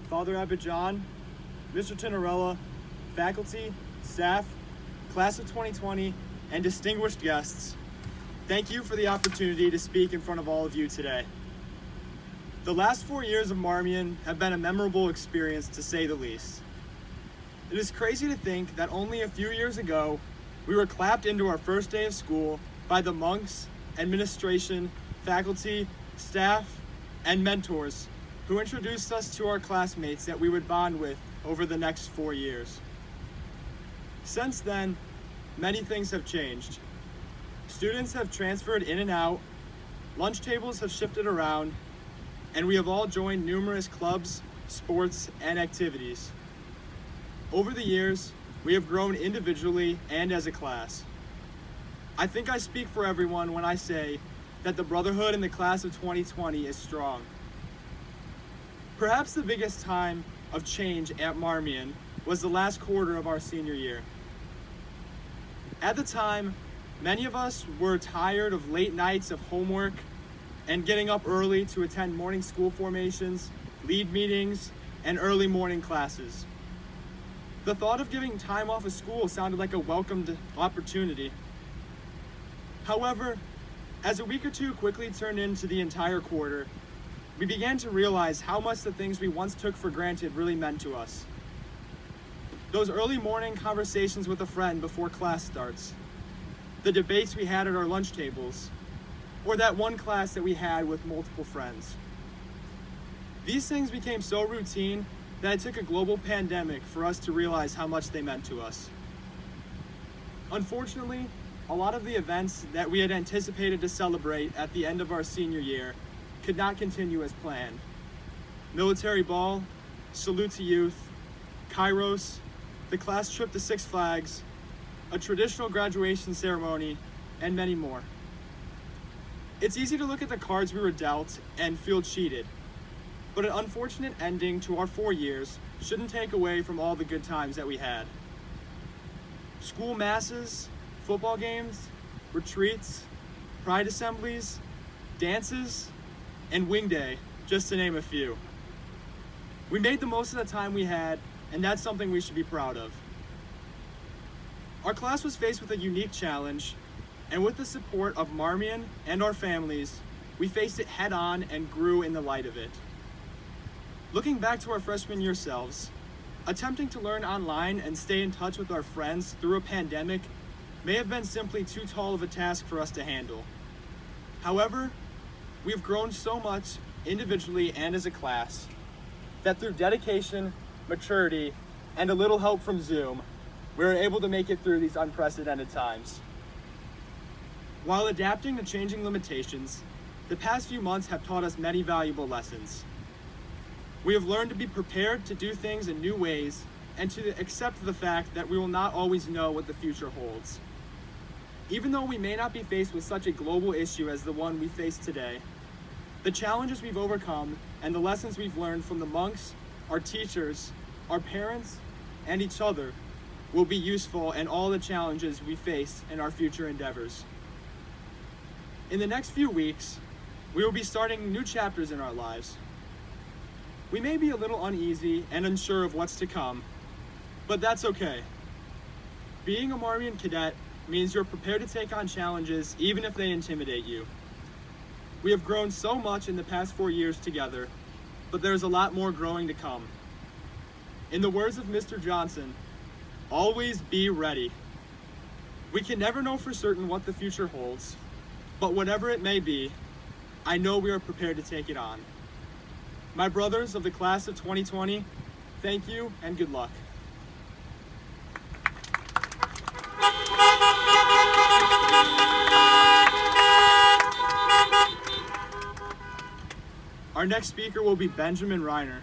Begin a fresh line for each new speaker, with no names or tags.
Father Abidjan, Mr. Tinarella, faculty, staff, class of 2020, and distinguished guests, thank you for the opportunity to speak in front of all of you today. The last 4 years of Marmion have been a memorable experience, to say the least. It is crazy to think that only a few years ago, we were clapped into our first day of school by the monks, administration, faculty, staff, and mentors who introduced us to our classmates that we would bond with over the next 4 years. Since then, many things have changed. Students have transferred in and out, lunch tables have shifted around, and we have all joined numerous clubs, sports, and activities. Over the years, we have grown individually and as a class. I think I speak for everyone when I say that the brotherhood in the class of 2020 is strong. Perhaps the biggest time of change at Marmion was the last quarter of our senior year. At the time, many of us were tired of late nights of homework and getting up early to attend morning school formations, lead meetings, and early morning classes. The thought of giving time off of school sounded like a welcomed opportunity. However, as a week or two quickly turned into the entire quarter, we began to realize how much the things we once took for granted really meant to us. Those early morning conversations with a friend before class starts, the debates we had at our lunch tables, or that one class that we had with multiple friends. These things became so routine that it took a global pandemic for us to realize how much they meant to us. Unfortunately, a lot of the events that we had anticipated to celebrate at the end of our senior year could not continue as planned. Military ball, salute to youth, Kairos, the class trip to Six Flags, a traditional graduation ceremony, and many more. It's easy to look at the cards we were dealt and feel cheated, but an unfortunate ending to our 4 years shouldn't take away from all the good times that we had. School masses, football games, retreats, pride assemblies, dances, and wing day, just to name a few. We made the most of the time we had, and that's something we should be proud of. Our class was faced with a unique challenge, and with the support of Marmion and our families, we faced it head on and grew in the light of it. Looking back to our freshman year selves, attempting to learn online and stay in touch with our friends through a pandemic may have been simply too tall of a task for us to handle. However, we've grown so much individually and as a class that through dedication, maturity, and a little help from Zoom, we were able to make it through these unprecedented times. While adapting to changing limitations, the past few months have taught us many valuable lessons. We have learned to be prepared to do things in new ways and to accept the fact that we will not always know what the future holds. Even though we may not be faced with such a global issue as the one we face today, the challenges we've overcome and the lessons we've learned from the monks, our teachers, our parents, and each other will be useful in all the challenges we face in our future endeavors. In the next few weeks, we will be starting new chapters in our lives. We may be a little uneasy and unsure of what's to come, but that's okay. Being a Marmion cadet means you're prepared to take on challenges even if they intimidate you. We have grown so much in the past 4 years together, but there's a lot more growing to come. In the words of Mr. Johnson, always be ready. We can never know for certain what the future holds, but whatever it may be, I know we are prepared to take it on. My brothers of the class of 2020, thank you and good luck. Our next speaker will be Benjamin Reiner.